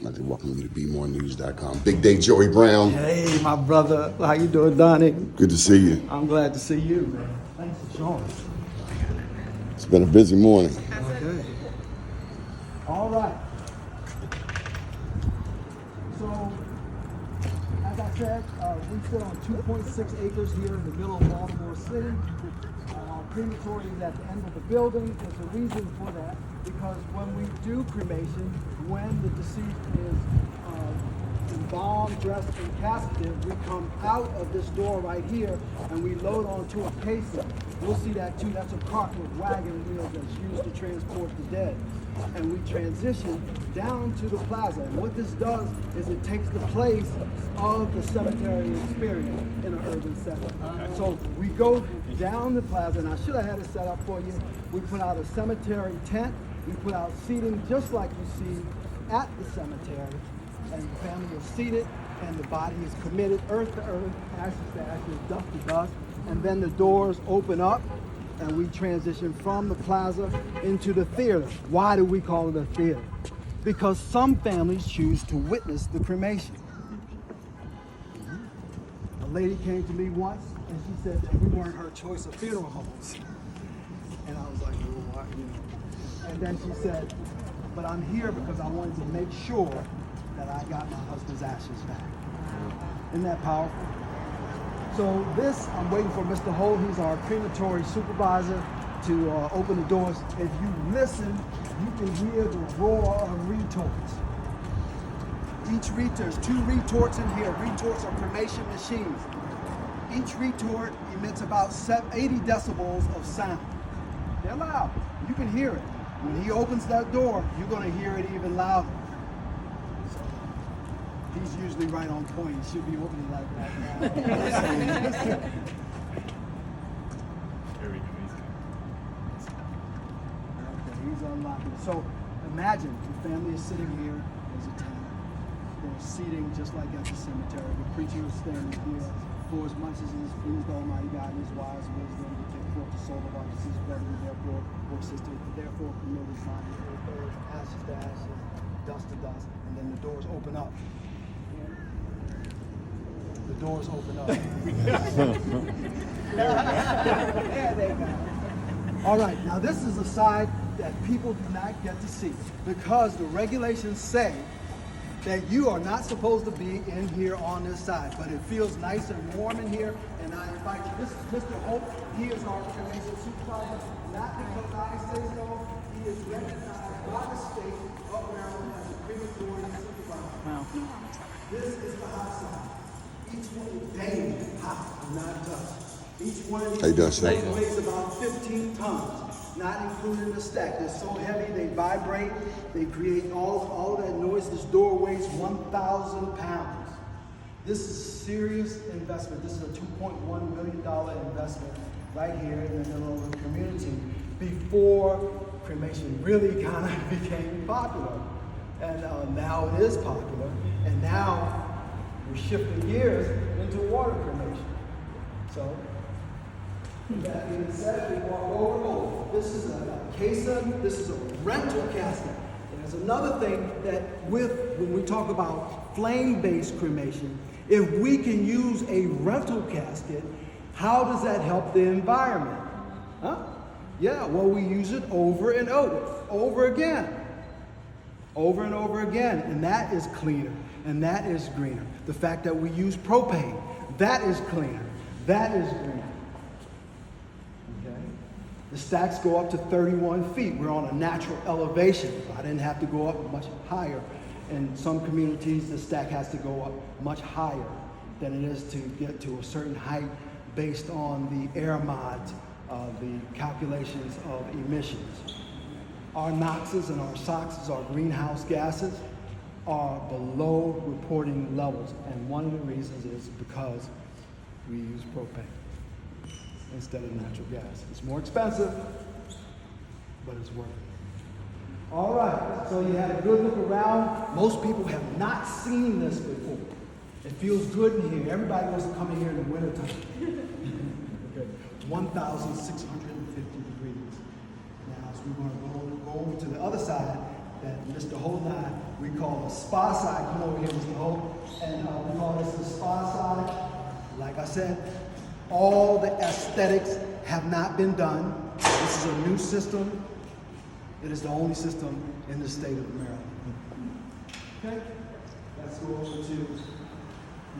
I'd like to welcome you to BeMoreNews.com. Big day, Joey Brown. Hey, my brother. How you doing, Donnie? Good to see you. I'm glad to see you, man. Thanks for showing us. It's been a busy morning. Okay. All right. So, as I said, we sit on 2.6 acres here in the middle of Baltimore City. Crematory is at the end of the building. There's a reason for that, because when we do cremation, when the deceased is embalmed, dressed, and casketed, we come out of this door right here and we load onto a casing. You'll see that too. That's a cart with wagon wheels that's used to transport the dead. And we transition down to the plaza. And what this does is it takes the place of the cemetery experience in an urban setting. So we go down the plaza, and I should have had it set up for you. We put out a cemetery tent. We put out seating just like you see at the cemetery. And the family is seated, and the body is committed earth to earth, ashes to ashes, dust to dust. And then the doors open up, and we transition from the plaza into the theater. Why do we call it a theater? Because some families choose to witness the cremation. A lady came to me once, and she said that we weren't her choice of funeral homes. And I was like, well, why, you know? And then she said, but I'm here because I wanted to make sure that I got my husband's ashes back. Isn't that powerful? So this, I'm waiting for Mr. Holt. He's our crematory supervisor to open the doors. If you listen, you can hear the roar of retorts. There's 2 retorts in here. Retorts are cremation machines. Each retort emits about 80 decibels of sound. They're loud. You can hear it. When he opens that door, you're going to hear it even louder. So he's usually right on point. He should be opening like that now. Okay, he's unlocking. So imagine the family is sitting here as a tent. They're seating just like at the cemetery. The preacher is standing here. For as much as it is pleased Almighty God and His wise wisdom to take forth the soul of our deceased brother, therefore, or sister, therefore commit His mind to earth, ashes to ashes, dust to dust, and then the doors open up. The doors open up. There they go. All right, now this is a side that people do not get to see because the regulations say that you are not supposed to be in here on this side, but it feels nice and warm in here, and I invite you. This is Mr. Holt. He is our cremation supervisor, not because I say so. He is recognized by the state of Maryland as a crematory supervisor. Wow. This is the hot side. Each one is dang hot, not dust. Each one of these weighs about 15 tons. Not including the stack. They're so heavy, they vibrate, they create all of that noise. This door weighs 1,000 pounds. This is serious investment. This is a $2.1 million investment right here in the middle of the community before cremation really kind of became popular. And now it is popular. And now we're shifting gears into water cremation. So, with that being said, we walk over. This is a caisson. This is a rental casket. And there's another thing that when we talk about flame-based cremation, if we can use a rental casket, how does that help the environment? Huh? Yeah, well, we use it over and over again. Over and over again. And that is cleaner. And that is greener. The fact that we use propane, that is cleaner. That is greener. The stacks go up to 31 feet. We're on a natural elevation. I didn't have to go up much higher. In some communities, the stack has to go up much higher than it is to get to a certain height based on the air mods, the calculations of emissions. Our NOxes and our SOxes, our greenhouse gases, are below reporting levels. And one of the reasons is because we use propane instead of natural gas. It's more expensive, but it's worth it. All right, so you had a good look around. Most people have not seen this before. It feels good in here. Everybody wants to come in here in the wintertime. Okay, 1,650 degrees. Now, so we're going to go over to the other side that Mr. Holt and I, we call the spa side. Come over here, Mr. Holt. And we call this the spa side. Like I said, all the aesthetics have not been done. This is a new system. It is the only system in the state of Maryland. Okay, let's go over to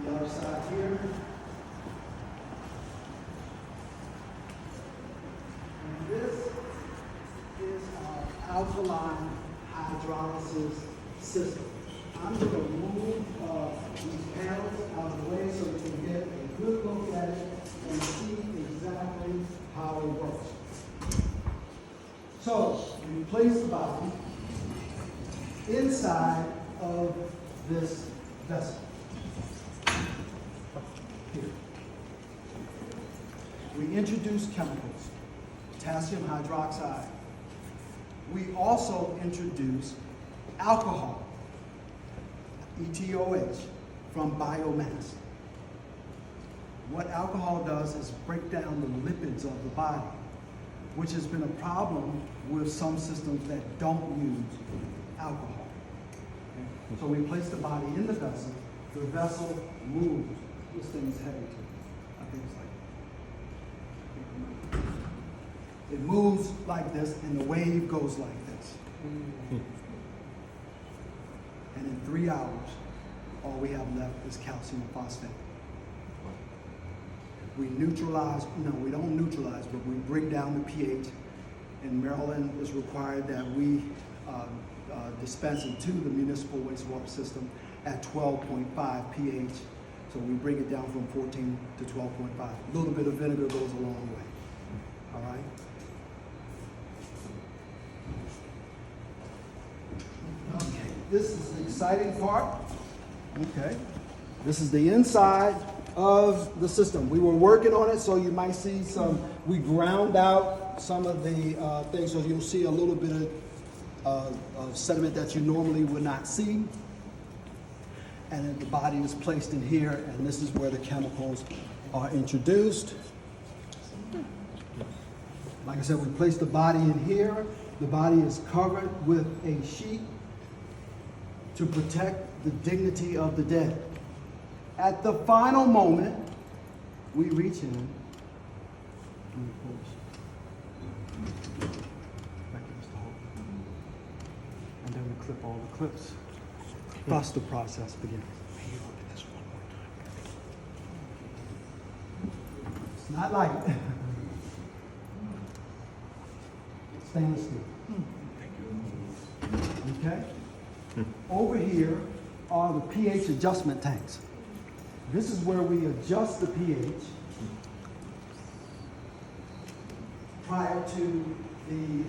the other side here. And this is our alkaline hydrolysis system. I'm going to move these panels out of the way so you can get a good look at it and see exactly how it works. So, we place the body inside of this vessel. Here. We introduce chemicals, potassium hydroxide. We also introduce alcohol, ETOH, from biomass. What alcohol does is break down the lipids of the body, which has been a problem with some systems that don't use alcohol. Okay? So we place the body in the vessel moves. This thing is heavy too. I think it's like, it moves like this and the wave goes like this. And in 3 hours, all we have left is calcium phosphate. We neutralize, no, we don't neutralize, but we bring down the pH. In Maryland, it's required that we dispense it to the municipal wastewater system at 12.5 pH. So we bring it down from 14 to 12.5. A little bit of vinegar goes a long way. All right? Okay, this is the exciting part. Okay, this is the inside of the system. We were working on it, so you might see we ground out some of the things, so you'll see a little bit of sediment that you normally would not see. And then the body is placed in here, and this is where the chemicals are introduced. Like I said, we place the body in here. The body is covered with a sheet to protect the dignity of the dead. At the final moment, we reach in and we push. And then we clip all the clips. Thus the process begins. It's not light. Stainless steel. Okay? Over here are the pH adjustment tanks. This is where we adjust the pH prior to the,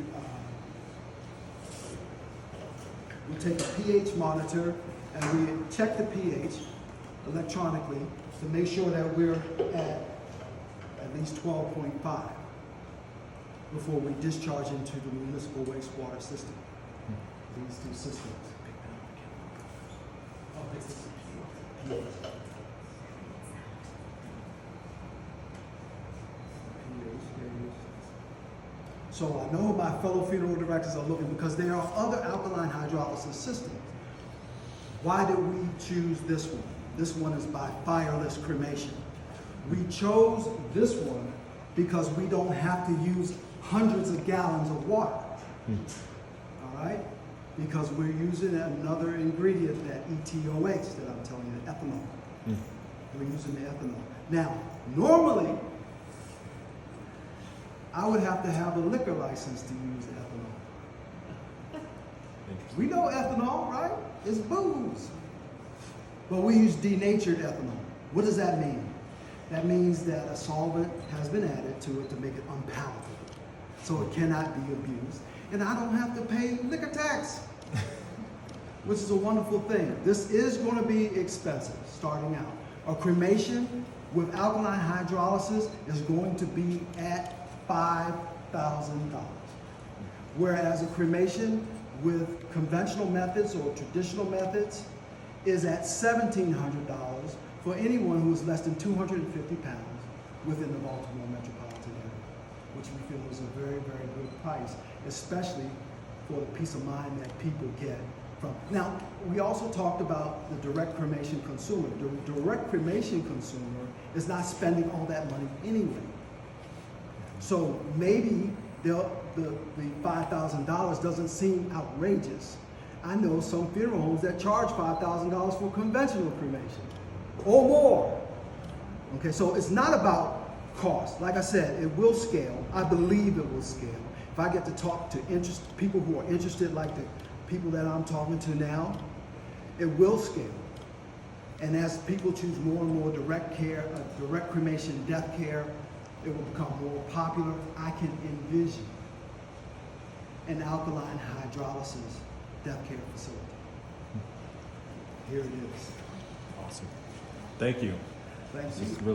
we take a pH monitor and we check the pH electronically to make sure that we're at least 12.5 before we discharge into the municipal wastewater system. These two systems. So I know my fellow funeral directors are looking because there are other alkaline hydrolysis systems. Why did we choose this one? This one is by fireless cremation. We chose this one because we don't have to use hundreds of gallons of water. All right? Because we're using another ingredient, that ETOH that I'm telling you, the ethanol. We're using the ethanol. Now, normally, I would have to have a liquor license to use ethanol. We know ethanol, right? It's booze. But we use denatured ethanol. What does that mean? That means that a solvent has been added to it to make it unpalatable. So it cannot be abused. And I don't have to pay liquor tax, which is a wonderful thing. This is going to be expensive starting out. A cremation with alkaline hydrolysis is going to be at $5,000. Whereas a cremation with conventional methods or traditional methods is at $1,700 for anyone who is less than 250 pounds within the Baltimore metropolitan area, which we feel is a very, very good price, especially for the peace of mind that people get from. Now, we also talked about the direct cremation consumer. The direct cremation consumer is not spending all that money anyway. So maybe the $5,000 doesn't seem outrageous. I know some funeral homes that charge $5,000 for conventional cremation or more. Okay, so it's not about cost. Like I said, it will scale. I believe it will scale. If I get to talk to people who are interested, like the people that I'm talking to now, it will scale. And as people choose more and more direct care, direct cremation, death care, it will become more popular. I can envision an alkaline hydrolysis death care facility. Here it is. Awesome. Thank you. Thank This you. is really